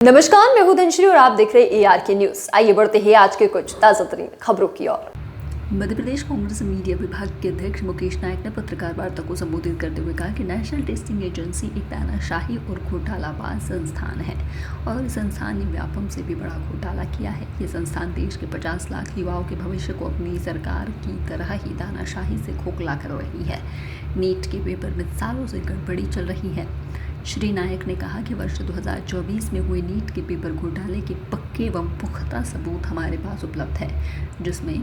नमस्कार, मैं हूं धनश्री और आप देख रहे हैं ARK न्यूज। आइए बढ़ते हैं आज के कुछ ताजा तरीन खबरों की ओर। मध्य प्रदेश कांग्रेस मीडिया विभाग के अध्यक्ष मुकेश नायक ने पत्रकार वार्ता को संबोधित करते हुए कहा कि नेशनल टेस्टिंग एजेंसी एक तानाशाही और घोटालाबाज संस्थान है और इस संस्थान ने व्यापम से भी बड़ा घोटाला किया है। ये संस्थान देश के 50 लाख युवाओं के भविष्य को अपनी सरकार की तरह ही तानाशाही से खोखला कर रही है। नीट के पेपर में सालों से गड़बड़ी चल रही है। श्री नायक ने कहा कि वर्ष 2024 में हुए नीट के पेपर घोटाले के पक्के एवं पुख्ता सबूत हमारे पास उपलब्ध है, जिसमें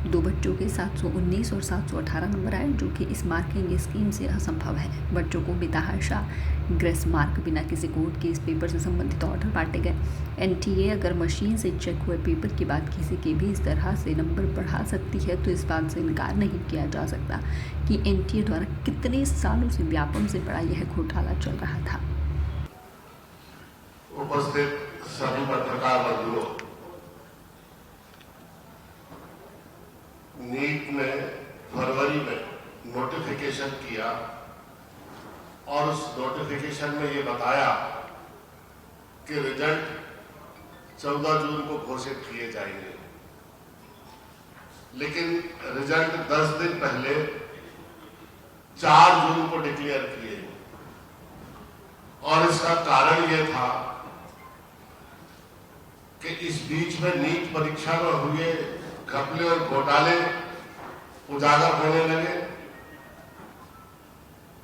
2 बच्चों के 719 और 718 नंबर आए, जो कि इस मार्किंग स्कीम से असंभव है। बच्चों को बेतहाशा ग्रेस मार्क बिना किसी कोर्ट के इस पेपर से संबंधित ऑर्डर बांटे गए। NTA अगर मशीन से चेक हुए पेपर के बाद किसी के भी इस तरह से नंबर बढ़ा सकती है तो इस बात से इनकार नहीं किया जा सकता कि NTA द्वारा कितने सालों से व्यापम से बड़ा यह घोटाला चल रहा था। उपस्थित सभी पत्रकार बंधुओं, नीट ने फरवरी में नोटिफिकेशन किया और उस नोटिफिकेशन में ये बताया कि रिजल्ट 14 जून को घोषित किए जाएंगे, लेकिन रिजल्ट 10 दिन पहले 4 जून को डिक्लेयर किए और इसका कारण ये था कि इस बीच में नीट परीक्षा में हुए घपले और घोटाले उजागर होने लगे,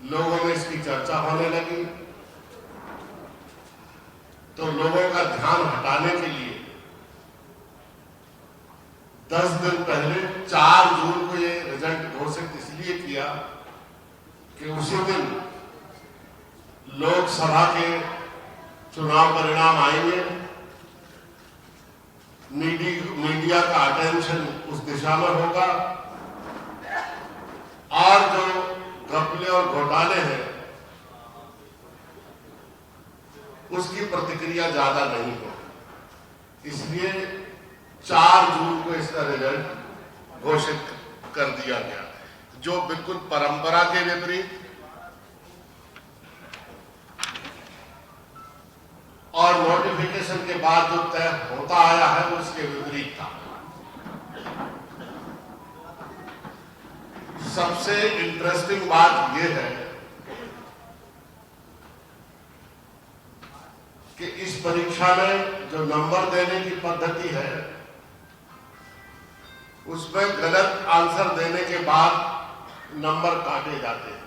लोगों में इसकी चर्चा होने लगी, तो लोगों का ध्यान हटाने के लिए 10 दिन पहले 4 जून को ये रिजल्ट घोषित इसलिए किया कि उसी दिन लोकसभा के चुनाव परिणाम आएंगे, मीडिया का अटेंशन उस दिशा में होगा और जो घपले और घोटाले हैं उसकी प्रतिक्रिया ज्यादा नहीं हो, इसलिए 4 जून को इसका रिजल्ट घोषित कर दिया गया, जो बिल्कुल परंपरा के विपरीत और नोटिफिकेशन के बाद जो तय होता आया है वो उसके विपरीत था। सबसे इंटरेस्टिंग बात यह है कि इस परीक्षा में जो नंबर देने की पद्धति है उसमें गलत आंसर देने के बाद नंबर काटे जाते हैं।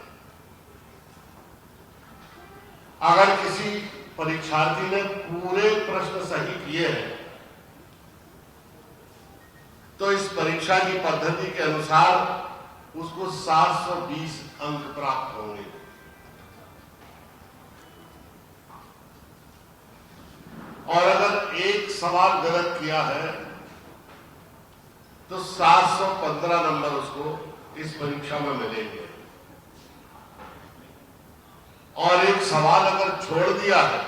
अगर किसी परीक्षार्थी ने पूरे प्रश्न सही किए हैं तो इस परीक्षा की पद्धति के अनुसार उसको 720 अंक प्राप्त होंगे। और अगर एक सवाल गलत किया है तो 715 नंबर उसको इस परीक्षा में मिलेंगे और एक सवाल अगर छोड़ दिया है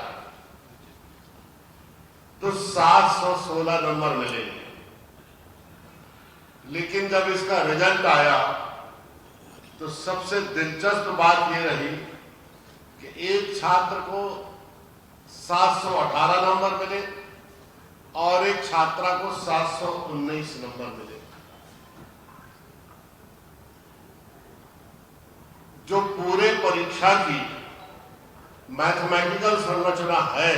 तो 716 नंबर मिलेंगे। लेकिन जब इसका रिजल्ट आया तो सबसे दिलचस्प बात यह रही कि एक छात्र को 718 नंबर मिले और एक छात्रा को 719 नंबर मिले। जो पूरे परीक्षा की मैथमेटिकल संरचना है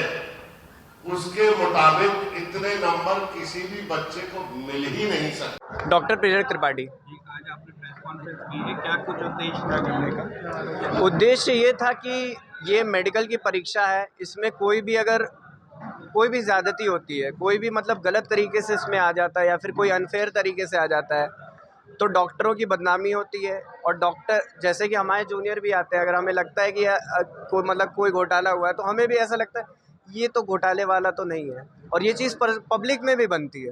उसके मुताबिक इतने नंबर किसी भी बच्चे को मिल ही नहीं सकते। डॉक्टर प्रेरक त्रिपाठी। आज आपने प्रेस कॉन्फ्रेंस की है, क्या कुछ उद्देश्य था करने का? उद्देश्य ये था कि ये मेडिकल की परीक्षा है, इसमें कोई भी ज़्यादती होती है, कोई भी मतलब गलत तरीके से इसमें आ जाता है या फिर कोई अनफेयर तरीके से आ जाता है तो डॉक्टरों की बदनामी होती है। और डॉक्टर जैसे कि हमारे जूनियर भी आते हैं, अगर हमें लगता है कि कोई घोटाला हुआ है तो हमें भी ऐसा लगता है ये तो घोटाले वाला तो नहीं है, और ये चीज़ पब्लिक में भी बनती है।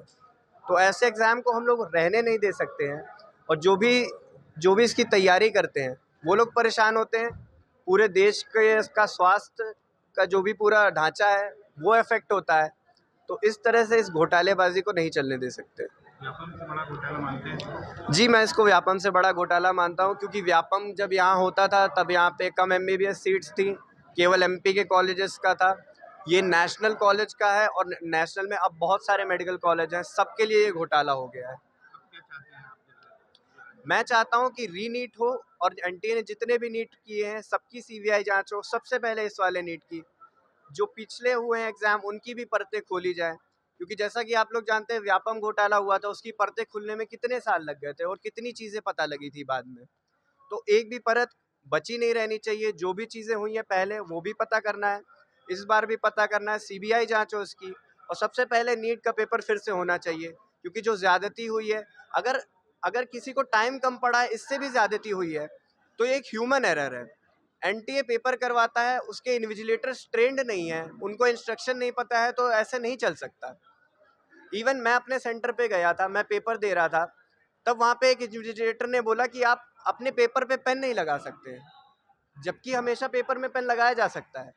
तो ऐसे एग्ज़ाम को हम लोग रहने नहीं दे सकते हैं और जो भी इसकी तैयारी करते हैं वो लोग परेशान होते हैं। पूरे देश के का स्वास्थ्य का जो भी पूरा ढांचा है वो इफेक्ट होता है। तो इस तरह से इस घोटालेबाजी को नहीं चलने दे सकते। व्यापम से बड़ा घोटाला मानते हैं? जी, मैं इसको व्यापम से बड़ा घोटाला मानता हूँ, क्योंकि व्यापम जब यहाँ होता था तब यहाँ पे कम MBBS सीट्स थी, केवल MP के कॉलेजेस का था। ये नेशनल कॉलेज का है और नेशनल में अब बहुत सारे मेडिकल कॉलेज हैं, सबके लिए ये घोटाला हो गया है। अब क्या चाहते हैं आप? मैं चाहता हूँ कि रीनीट हो और एनटीए ने जितने भी नीट किए हैं सबकी सीबीआई जांच हो, सबसे पहले इस वाले नीट की। जो पिछले हुए हैं एग्जाम उनकी भी परतें खोली जाए, क्योंकि जैसा कि आप लोग जानते हैं व्यापम घोटाला हुआ था, उसकी परतें खुलने में कितने साल लग गए थे और कितनी चीज़ें पता लगी थी बाद में। तो एक भी परत बची नहीं रहनी चाहिए। जो भी चीज़ें हुई हैं पहले वो भी पता करना है, इस बार भी पता करना है, सीबीआई जांच हो उसकी। और सबसे पहले नीट का पेपर फिर से होना चाहिए, क्योंकि जो ज़्यादती हुई है, अगर अगर किसी को टाइम कम पड़ा है, इससे भी ज़्यादती हुई है, तो ये एक ह्यूमन एरर है। एनटीए पेपर करवाता है, उसके इन्विजिलेटर्स ट्रेंड नहीं है, उनको इंस्ट्रक्शन नहीं पता है, तो ऐसे नहीं चल सकता। इवन मैं अपने सेंटर पे गया था, मैं पेपर दे रहा था, तब वहाँ पे एक इन्विजिलेटर ने बोला कि आप अपने पेपर पे पेन नहीं लगा सकते, जबकि हमेशा पेपर में पेन लगाया जा सकता है।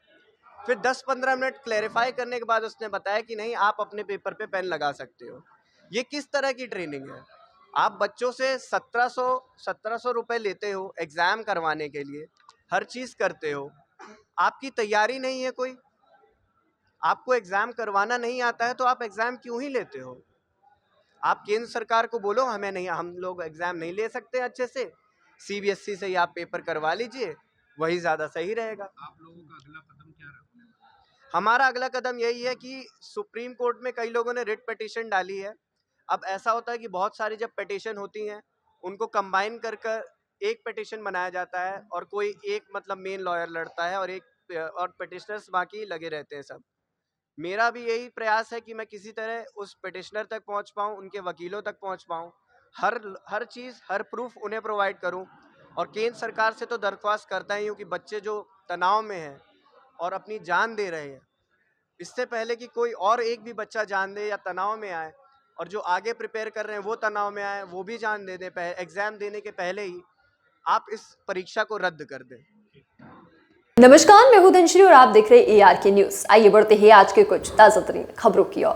फिर 10-15 मिनट क्लैरिफाई करने के बाद उसने बताया कि नहीं, आप अपने पेपर पे पेन लगा सकते हो। ये किस तरह की ट्रेनिंग है? आप बच्चों से 1700 रुपए लेते हो एग्ज़ाम करवाने के लिए, हर चीज़ करते हो, आपकी तैयारी नहीं है कोई, आपको एग्ज़ाम करवाना नहीं आता है, तो आप एग्ज़ाम क्यों ही लेते हो? आप केंद्र सरकार को बोलो हमें नहीं, हम लोग एग्ज़ाम नहीं ले सकते अच्छे से, सीबीएसई से ही आप पेपर करवा लीजिए, वही ज़्यादा सही रहेगा। आप लोगों का अगला कदम क्या रखना? हमारा अगला कदम यही है कि सुप्रीम कोर्ट में कई लोगों ने रिट पिटीशन डाली है। अब ऐसा होता है कि बहुत सारी जब पिटीशन होती हैं, उनको कंबाइन कर कर एक पिटीशन बनाया जाता है और कोई एक मतलब मेन लॉयर लड़ता है और पिटिशनर्स बाकी लगे रहते हैं सब। मेरा भी यही प्रयास है कि मैं किसी तरह उस पिटिशनर तक पहुंच पाऊं, उनके वकीलों तक पहुंच पाऊं, हर चीज़, हर प्रूफ उन्हें प्रोवाइड करूं। और केंद्र सरकार से तो दरख्वास्त करता ही हूं कि बच्चे जो तनाव में हैं और अपनी जान दे रहे हैं, इससे पहले कि कोई और एक भी बच्चा जान दे या तनाव में आए, और जो आगे प्रिपेयर कर रहे हैं वो तनाव में आए, वो भी जान दे दें, एग्ज़ाम देने के पहले ही आप इस परीक्षा को रद्द कर दें। नमस्कार, मैं हूं धनश्री और आप देख रहे हैं ARK न्यूज। आइए बढ़ते हैं आज के कुछ ताजा तरीन खबरों की ओर।